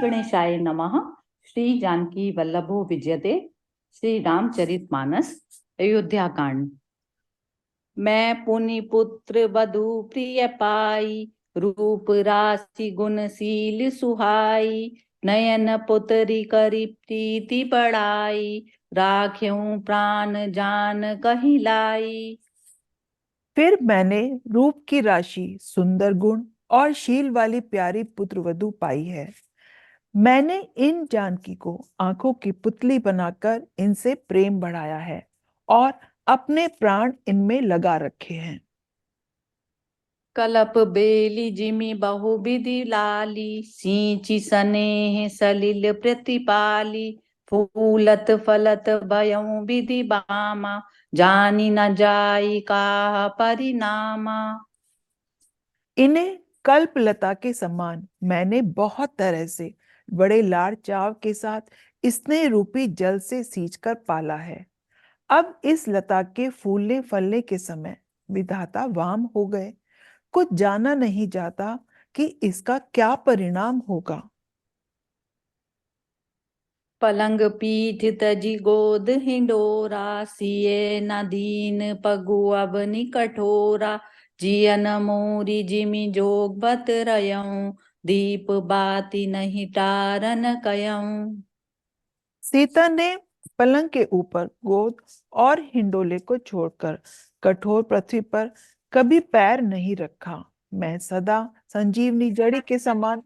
गणेशाय नमः। श्री जानकी वल्लभो विजयते। श्री रामचरितमानस अयोध्या कांड। मैं पुनि पुत्र वधु प्रिय पाई, रूप राशि गुणशील सुहाई। नयन पुत्री करी प्रीति बढ़ाई, राख्यूं प्राण जान कही लाई। फिर मैंने रूप की राशि, सुंदर गुण और शील वाली प्यारी पुत्रवधु पाई है। मैंने इन जानकी को आंखों की पुतली बनाकर इनसे प्रेम बढ़ाया है और अपने प्राण इनमें लगा रखे हैं। कलप बेली जिमि बहुविधि लाली, सींची स्नेह सलिल प्रतिपाली। फूलत फलत भयउ विधि बामा, जानी न जाई काह परिणामा। इन्हें कल्पलता के समान मैंने बहुत तरह से बड़े लाड़ चाव के साथ स्नेह रूपी जल से सींचकर पाला है। अब इस लता के फूलने फलने के समय विधाता वाम हो गए। कुछ जाना नहीं जाता कि इसका क्या परिणाम होगा। पलंग पीठ तजी गोद हिंडोरा, सिए न दीन पगु अब नि कठोरा। जियन मोरी जिमि जोग बत रयऊं, दीप बाती नहीं टारन कयऊं। सीता ने पलंग के ऊपर गोद और हिंडोले को छोड़कर कठोर पृथ्वी पर कभी पैर नहीं रखा। मैं सदा संजीवनी जड़ी के समान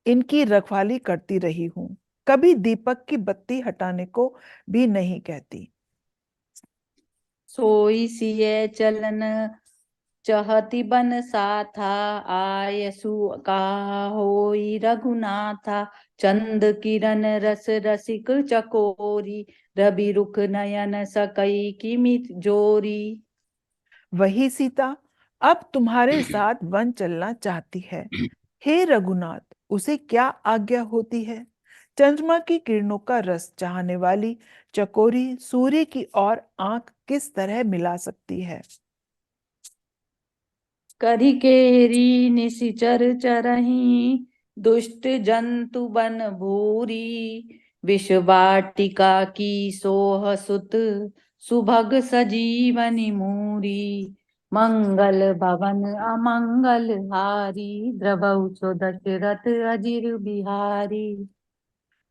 इनकी रखवाली करती रही हूं। कभी दीपक की बत्ती हटाने को भी नहीं कहती। सोई सिए चलन चहति बन साथा, आयसु कहा होई रघुनाथा। चंद किरण रस रसिक चकोरी, रवि रुख नयन सकई किमि जोरी। वही सीता अब तुम्हारे साथ वन चलना चाहती है। हे रघुनाथ, उसे क्या आज्ञा होती है? चंद्रमा की किरणों का रस चाहने वाली चकोरी सूर्य की ओर आंख किस तरह मिला सकती है? करी केरी निशिचर चरही, दुष्ट जंतु बन भूरी। विष वाटिका की सोह सुत, सुभग सजीवनी मूरी। मंगल भवन अमंगल हारी, द्रवौ छो दशरथ अजिर बिहारी।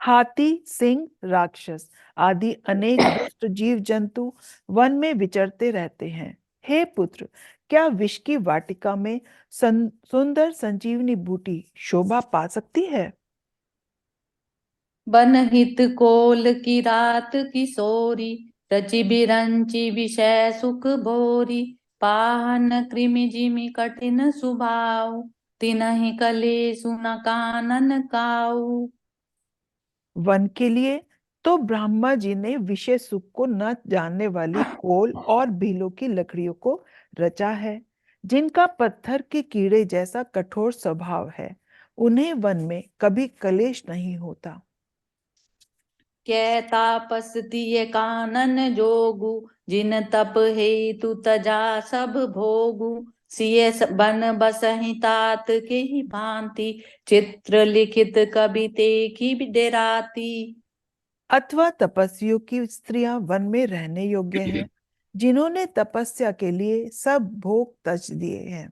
हाथी, सिंह, राक्षस आदि अनेक दुष्ट जीव जंतु वन में विचरते रहते हैं। हे पुत्र, क्या विष की वाटिका में सुंदर संजीवनी बूटी शोभा पा सकती है? बनहित कोल की रात किशोरी, रचि बिरंचि विषय सुख भोरी। पाहन कृमि जिमि कठिन सुभाव, तिनहि कलेसु न कानन काऊ। वन के लिए तो ब्रह्मा जी ने विषय सुख को न जानने वाली कोल और भीलों की लकड़ियों को रचा है, जिनका पत्थर के कीड़े जैसा कठोर स्वभाव है। उन्हें वन में कभी कलेश नहीं होता। कै तापस तिय कानन जोगु, जिन तप हेतु तजा सब भोगु। सिय बन बसहि तात के ही भांति, चित्र लिखित कवि ते की डेराती। अथवा तपस्वियों की स्त्रियां वन में रहने योग्य हैं, जिन्होंने तपस्या के लिए सब भोग तज दिए हैं।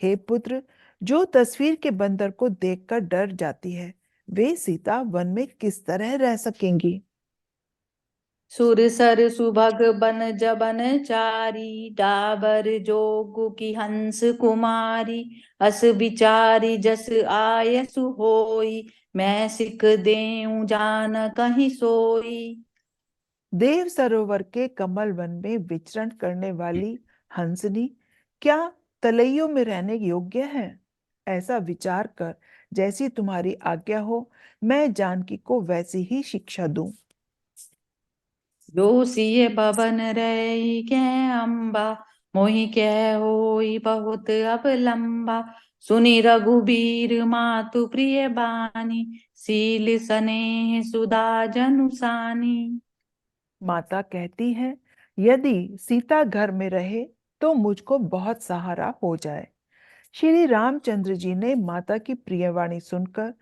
हे पुत्र, जो तस्वीर के बंदर को देखकर डर जाती है, वे सीता वन में किस तरह रह सकेंगी? सुर सर सुभग बन जबन चारी, डाबर जोगु की हंस कुमारी। अस विचारी जस आयसु होई, मैं सिख देऊं जान कहीं सोई। देव सरोवर के कमल वन में विचरण करने वाली हंसनी क्या तलैयों में रहने योग्य है? ऐसा विचार कर जैसी तुम्हारी आज्ञा हो, मैं जानकी को वैसी ही शिक्षा दूं। जो सिय भवन रही कै अम्बा, मोहि कै होई बहुत अवलंबा। सुनि रघुबीर मातु प्रिय बानी, सील सनेह सुधा जनुसानी। माता कहती है, यदि सीता घर में रहे तो मुझको बहुत सहारा हो जाए। श्री रामचंद्र जी ने माता की प्रियवाणी सुनकर,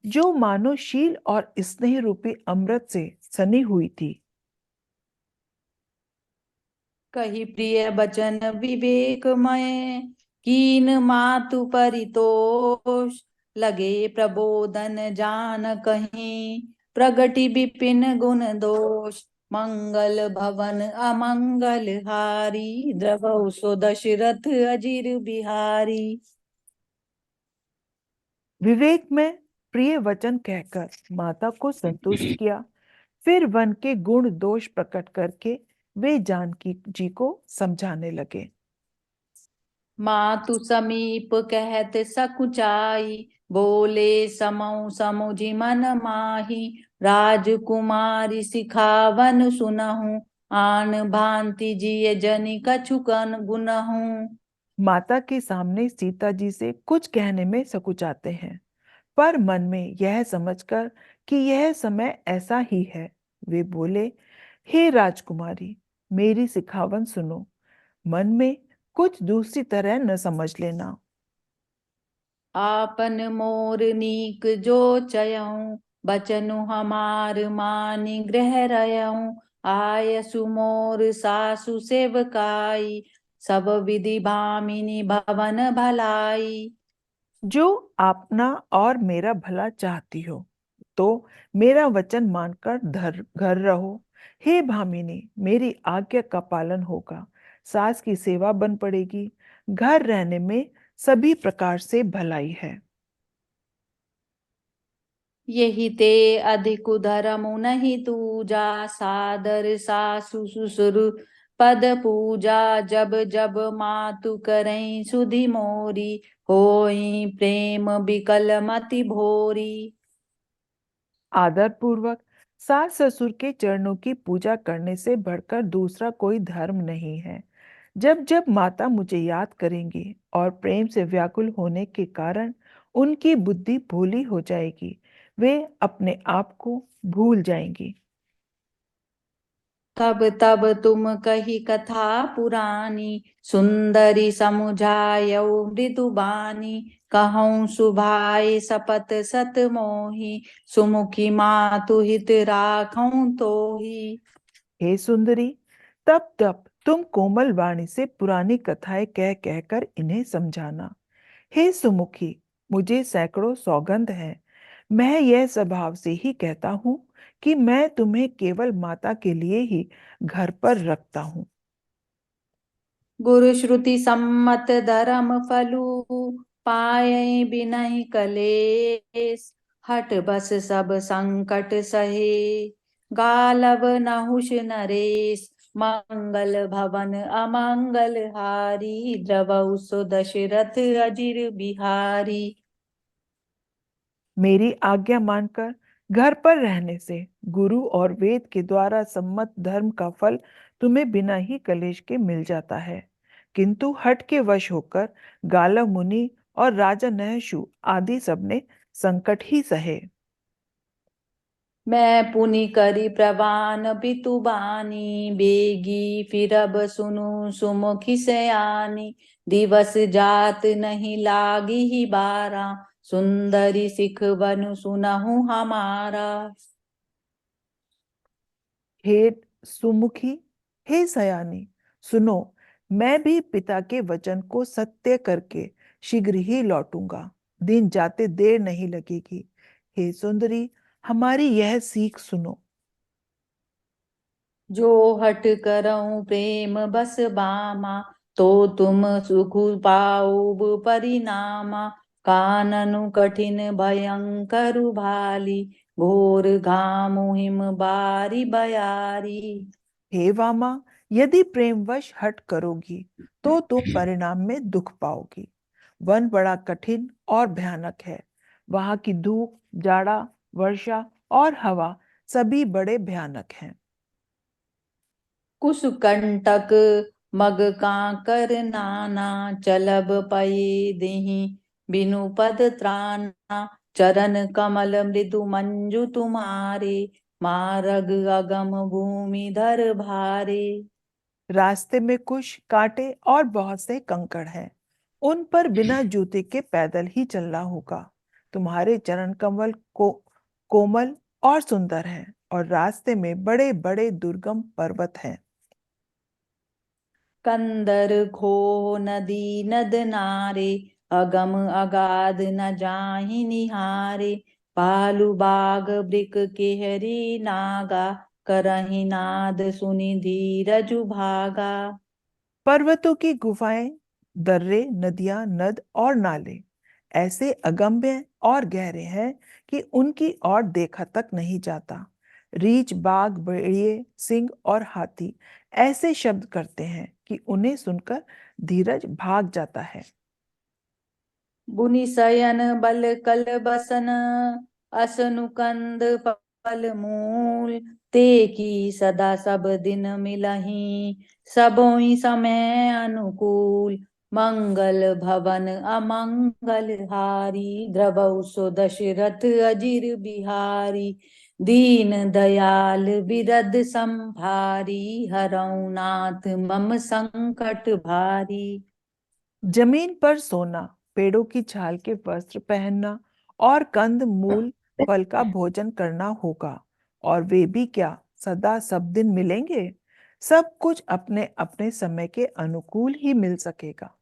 जो मानो शील और स्नेह रूपी अमृत से सनी हुई थी, कही प्रिय बचन विवेकमय, कीन मातु परितोष, लगे प्रबोधन जान कहीं, प्रगति विपिन गुण दोष, मंगल भवन अमंगल हारी, द्रवहु सो दशरथ अजीर बिहारी। विवेक में प्रिय वचन कहकर माता को संतुष्ट किया। फिर वन के गुण दोष प्रकट करके वे जानकी जी को समझाने लगे। मातु समीप कहत सकुचाई, बोले समौ समुझि मन माही, राजकुमारी सिखावन सुनहु, आन भांति जिय जनि कछुकन गुनहु। माता के सामने सीता जी से कुछ कहने में सकुचाते हैं, पर मन में यह समझकर कि यह समय ऐसा ही है, वे बोले, हे राजकुमारी, मेरी सिखावन सुनो। मन में कुछ दूसरी तरह न समझ लेना। आपन मोर नीक जो चयऊँ, बचनु हमार मानि ग्रह रयऊँ, आय सुमोर सासु सेवकाई, सब विधि भामिनी भवन भलाई। जो अपना और मेरा भला चाहती हो, तो मेरा वचन मानकर घर रहो। हे भामिनी, मेरी आज्ञा का पालन होगा, सास की सेवा बन पड़ेगी, घर रहने में सभी प्रकार से भलाई है। यही ते अधिक धर्म नहीं तूजा, सादर सासु ससुर पद पूजा, जब जब मातु करई सुधि मोरी, होई प्रेम बिकल मति भोरी। आदर पूर्वक सास ससुर के चरणों की पूजा करने से बढ़कर दूसरा कोई धर्म नहीं है। जब जब माता मुझे याद करेंगी और प्रेम से व्याकुल होने के कारण उनकी बुद्धि भोली हो जाएगी, वे अपने आप को भूल जाएंगी। तब तब तुम कही कथा पुरानी, सुंदरी समुझायौ मृदुबानी, कहूँ सुभाई सपत सत मोही, सुमुखी मातु हित राखूं तोही। हे सुंदरी, तब तब तुम कोमल वाणी से पुरानी कथाएं कह कहकर इन्हें समझाना। हे सुमुखी, मुझे सैकड़ों सौगंध है। मैं यह स्वभाव से ही कहता हूँ कि मैं तुम्हें केवल माता के लिए ही घर पर रखता हूँ। गुरु श्रुति सम्मत धर्म फलू, पायै बिनहि कलेस, हट बस सब संकट सहे, गालव नहुष नरेश, मंगल भवन अमंगल हारी, द्रवहु सो दशरथ अजिर बिहारी। मेरी आज्ञा मानकर घर पर रहने से गुरु और वेद के द्वारा सम्मत धर्म का फल तुम्हें बिना ही कलेश के मिल जाता है, किंतु हठ के वश होकर गालव मुनि और राजा नहुषु आदि सबने संकट ही सहे। मैं पुनि करी प्रवान पितुबानी, बेगी फिरब सुनु सुमुखी सयानी, दिवस जात नहीं लागी ही बारा, सुंदरी सिख बनु सुनहु हमारा। हे सुमुखी, हे सयानी, सुनो, मैं भी पिता के वचन को सत्य करके शीघ्र ही लौटूंगा। दिन जाते देर नहीं लगेगी। हे सुंदरी, हमारी यह सीख सुनो। जो हट करऊं प्रेम बस बामा, तो तुम सुख पाओ परिणामा, काननु कठिन भयंकर भाली, घोर घामु हिम बारी बयारी। हे वामा, यदि प्रेमवश हट करोगी तो तुम परिणाम में दुख पाओगी। वन बड़ा कठिन और भयानक है। वहां की धूप, जाड़ा, वर्षा और हवा सभी बड़े भयानक हैं। कुसुकंटक मग कांकर नाना, चलब पई देहि बिनु पद त्राना, चरण कमल मृदु मंजु तुम्हारे, मारग अगम भूमि धर भारे। रास्ते में कुश, कांटे और बहुत से कंकड़ हैं। उन पर बिना जूते के पैदल ही चलना होगा। तुम्हारे चरण कमल को कोमल और सुंदर हैं और रास्ते में बड़े बड़े दुर्गम पर्वत हैं। कंदर खो नदी नद नारे, अगम अगाध न जाहि निहारे। भालु बाग ब्रिक केहरी नागा, करहि नाद सुनि धीरजु भागा। पर्वतों की गुफाएं, दर्रे, नदियां, नद और नाले ऐसे अगम्य और गहरे हैं कि उनकी ओर देखा तक नहीं जाता। रीछ, बाघ, भेड़िए, सिंह और हाथी ऐसे शब्द करते हैं कि उन्हें सुनकर धीरज भाग जाता है। बुनि शयन बल कल बसन, असनु कंद फल मूल। ते की सदा सब दिन मिलही, सबोई समय अनुकूल। मंगल भवन अमंगल हारी, द्रवौ सो दशरथ अजिर बिहारी। दीन दयाल बिरद संभारी, हरौ नाथ मम संकट भारी। जमीन पर सोना, पेड़ों की छाल के वस्त्र पहनना और कंद मूल फल का भोजन करना होगा। और वे भी क्या सदा सब दिन मिलेंगे? सब कुछ अपने अपने समय के अनुकूल ही मिल सकेगा।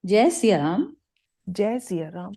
जय सिया राम। जय सिया राम।